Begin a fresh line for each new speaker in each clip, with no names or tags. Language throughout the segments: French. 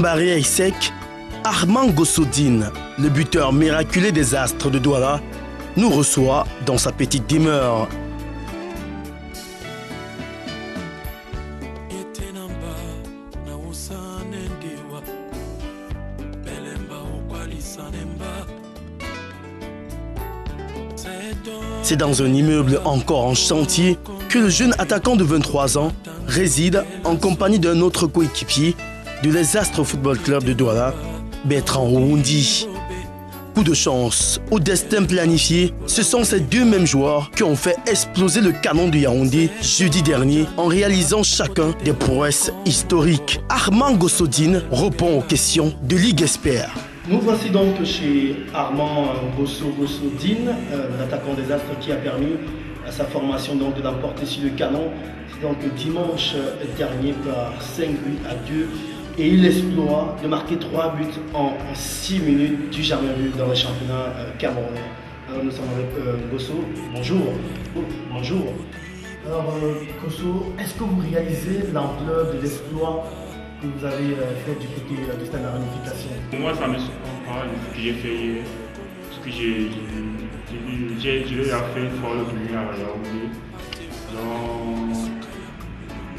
Fambaré et sec, Armand Gossodine, le buteur miraculé des Astres de Douala, nous reçoit dans sa petite demeure. C'est dans un immeuble encore en chantier que le jeune attaquant de 23 ans réside en compagnie d'un autre coéquipier de les Astres Football Club de Douala, Bertrand Oundi. Coup de chance, au destin planifié, ce sont ces deux mêmes joueurs qui ont fait exploser le canon de Yaoundé jeudi dernier en réalisant chacun des prouesses historiques. Armand Gossodine répond aux questions de Ligue Expert.
Nous voici donc chez Armand Gossodine, l'attaquant des Astres qui a permis à sa formation donc d'emporter sur le canon. C'est donc dimanche dernier par 5 buts à 2 et il exploit de marquer 3 buts en 6 minutes, du jamais vu dans le championnat camerounais. Alors nous sommes avec Gosso. Bonjour. Bonjour. Alors Gosso, est-ce que vous réalisez l'ampleur de l'exploit que vous avez fait du côté du stade de la réunification?
Moi, ça ne me surprend pas ce que j'ai fait hier. Ce que j'ai fait une fois le premier à Yaoundé. Donc,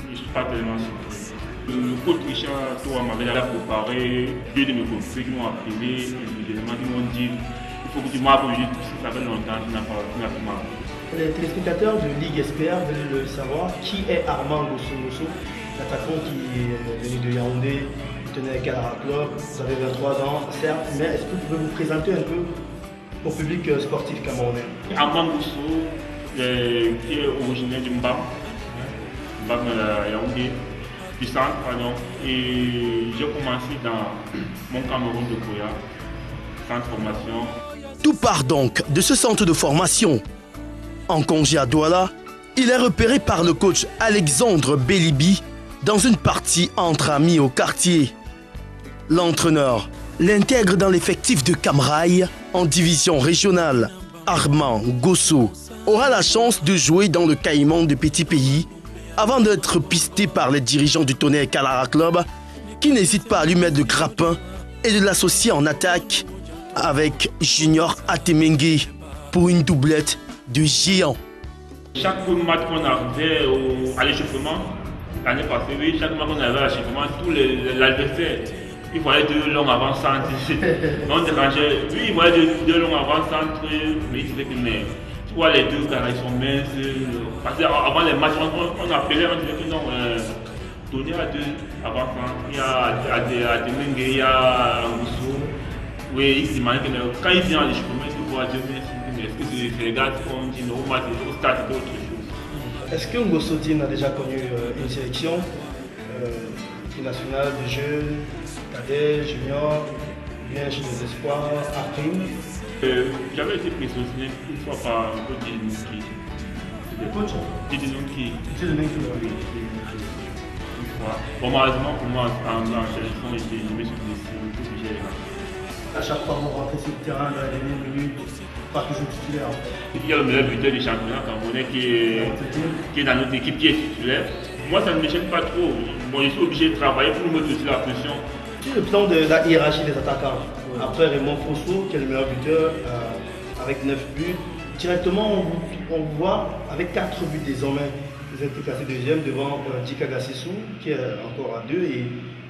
je ne suis pas tellement surpris. Le coach Richard Toa m'avait déjà préparé, deux de mes coéquipiers qui m'ont appelé, qui m'ont dit il faut que tu marques aujourd'hui, ça fait longtemps qu'il n'a pas pu marquer.
Les téléspectateurs de Ligue Expert veulent savoir qui est Armand Gosso, l'attaquant qui est venu de Yaoundé, qui tenait avec Calara Club. Vous avez 23 ans, certes, mais est-ce que vous pouvez vous présenter un peu au public sportif camerounais?
Armand Gosso, qui est originaire du Mbam Yaoundé, du centre, pardon, et j'ai commencé dans mon Cameroun de Koya, centre de formation.
Tout part donc de ce centre de formation. En congé à Douala, il est repéré par le coach Alexandre Bélibi dans une partie entre amis au quartier. L'entraîneur l'intègre dans l'effectif de Camrail en division régionale. Armand Gosso aura la chance de jouer dans le Caïman de Petit Pays avant d'être pisté par les dirigeants du Tonnerre Calara Club qui n'hésitent pas à lui mettre le grappin et de l'associer en attaque avec Junior Atemengue pour une doublette de géant.
Chaque match qu'on arrivait à l'échauffement, l'année passée, oui, chaque match qu'on arrivait à l'échauffement, tous l'adversaire, il voyait deux longs avant-centres. On dérangeait, lui il voyait deux longs avant-centres, mais il disait que mais, tu vois les deux car ils sont minces. Parce qu'avant les matchs, on appelait, on disait que non, Tony a deux avant-centres, il y a Atemengue, il y a Moussou. Oui, il se demandait que quand il vient à l'échauffement, il se voit Dieu merci. Est-ce que c'est les gars qui font au match au stade c'est autre chose?
Est-ce que Gossodine a déjà connu une sélection nationale de jeunes, cadets, juniors, bien chez les espoirs, à prime?
J'avais été présenté une fois par un coach Didinouki.
Le coach
Didinouki.
C'est le mec qui
une fois. Bon, malheureusement pour moi, en sélection, je me suis blessé, obligé.
À chaque fois, vous rentrez sur le terrain dans les dernières minutes, pas toujours titulaire.
Il y a le meilleur buteur du championnat camerounais qui est dans notre équipe, qui est titulaire. Moi, ça ne me gêne pas trop. Bon, je suis obligé de travailler pour nous mettre aussi la pression.
Sur le plan de la hiérarchie des attaquants, après Raymond Fosso, qui est le meilleur buteur avec 9 buts, directement on vous voit avec 4 buts désormais. Vous êtes classé deuxième devant Dika Gassissou, qui est encore à 2,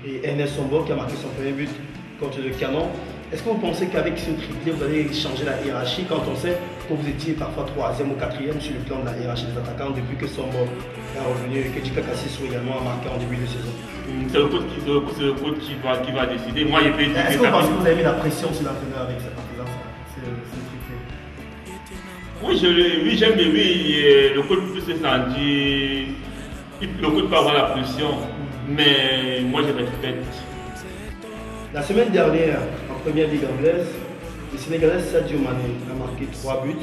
et Ernest Sombo, qui a marqué son premier but contre le Canon. Est-ce que vous pensez qu'avec ce triplé, vous allez changer la hiérarchie quand on sait que vous étiez parfois 3e ou 4e sur le plan de la hiérarchie des attaquants depuis que Sombo est revenu et que Dika Gassissou également a marqué en début de saison?
C'est le coach qui va décider. Moi, je peux dire.
Est-ce que vous pensez que vous avez mis la pression sur l'entraîneur avec cette présence, ce triplé?
Oui, j'aime bien. Oui, le coach peut se sentir. Le coach peut avoir la pression, mais moi, je respecte.
La semaine dernière, en première ligue anglaise, le Sénégalais Sadio Mané a marqué 3 buts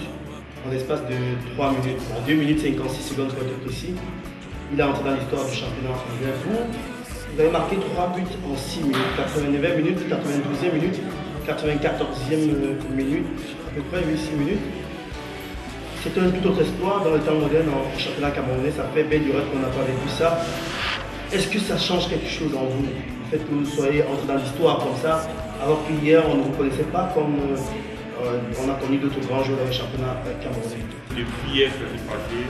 en l'espace de 3 minutes, en 2 minutes 56 secondes pour être précis. Il est entré dans l'histoire du championnat anglais. Vous avez marqué 3 buts en 6 minutes, 89 minutes, 92e minute, 94e minute, à peu près 6 minutes. C'est un tout autre espoir dans le temps moderne en championnat camerounais. Ça fait belle durée qu'on n'a pas vécu ça. Est-ce que ça change quelque chose en vous? le fait que vous soyez entré dans l'histoire comme ça, alors qu'hier on ne vous connaissait pas comme on a connu d'autres grands joueurs dans le championnat camerounais.
Depuis hier, ça s'est passé.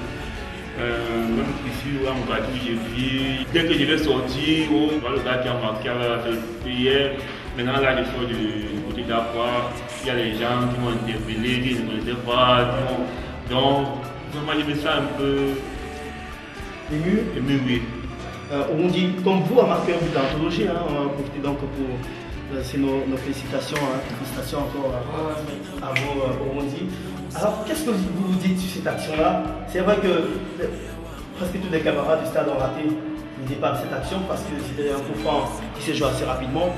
Même ici, à Mogadou, j'ai vu, dès que je vais sortir, le gars qui a marqué hier, maintenant là, je sors du côté d'Aqua, il y a des gens qui m'ont interpellé, qui ne connaissaient pas, donc moi je me sens un peu
ému.
Ému, oui.
On dit, comme vous, a marqué un but d'anthologie, hein, on va profiter donc pour c'est nos félicitations, hein, félicitations encore à vous, Omondi. Alors, qu'est-ce que vous vous dites sur cette action-là? C'est vrai que presque tous les camarades du stade ont raté le départ de cette action parce que c'était un coup franc qui s'est joué assez rapidement.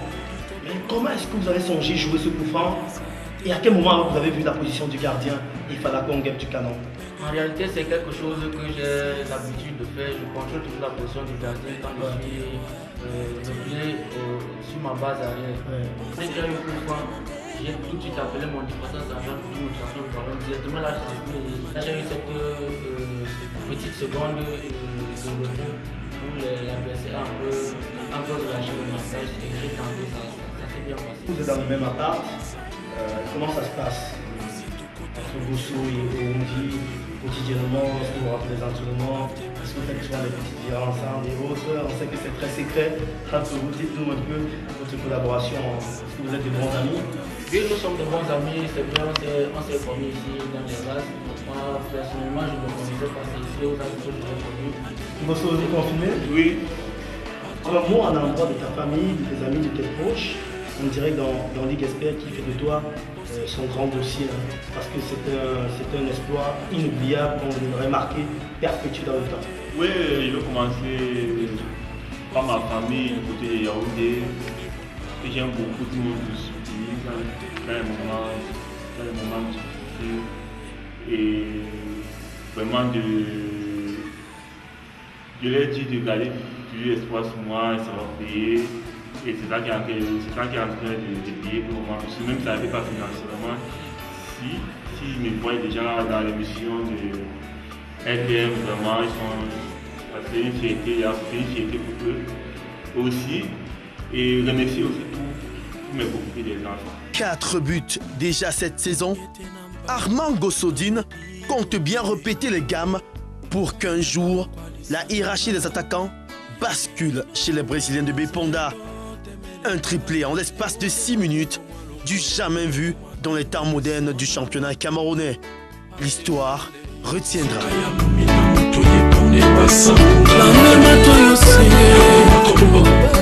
Mais comment est-ce que vous avez songé jouer ce coup franc? Et à quel moment vous avez vu la position du gardien et Falakon Guep du canon?
En réalité, c'est quelque chose que j'ai l'habitude de faire. Je contrôle toujours la position du gardien quand je suis le pied sur ma base arrière. Dès qu'il y a eu un coup franc, j'ai tout de suite appelé mon défenseur sergent pour nous transmettre le ballon directement. Là, j'ai eu cette petite seconde de repos où l'adversaire a un peu relâché le massage et j'ai tenté, ça s'est bien passé.
Vous êtes dans le même appart, comment ça se passe entre Gosso et Omondi quotidiennement, lorsque vous rentrez les entraînements, est-ce que vous faites souvent des petits dîners ensemble et autres? On sait que c'est très secret. Entre vous, dites-nous un peu votre collaboration. Est-ce que vous êtes de bons amis?
Oui, nous sommes de bons amis, c'est bien, on s'est connus ici dans les classes. Moi, personnellement, je ne me connaissais pas ici aux amis que je l'ai connu.
Gosso, vous confirmez?
Oui.
Alors moi, à l'endroit de ta famille, de tes amis, de tes proches, on dirait dans Ligue Expert qui fait de toi son grand dossier, hein, parce que c'est un exploit inoubliable qu'on devrait marquer, perpétuer dans le temps.
Oui, je vais commencer par ma famille, du côté de Yaoundé, que j'aime beaucoup, tout le monde me soutient dans les moments difficiles, et vraiment de leur dire de garder toujours espoir sur moi, ça va payer. Et c'est ça qui est en train de payer pour moi. Parce que même si ça n'avait pas financièrement, si me voient déjà dans l'émission de LPM, vraiment, c'est une fierté pour eux aussi. Et remercier aussi tous mes coéquipiers des enfants.
4 buts déjà cette saison. Armand Gossodine compte bien répéter les gammes pour qu'un jour, la hiérarchie des attaquants bascule chez les Brésiliens de Beponda. Un triplé en l'espace de 6 minutes, du jamais vu dans les temps modernes du championnat camerounais. L'histoire retiendra.
La même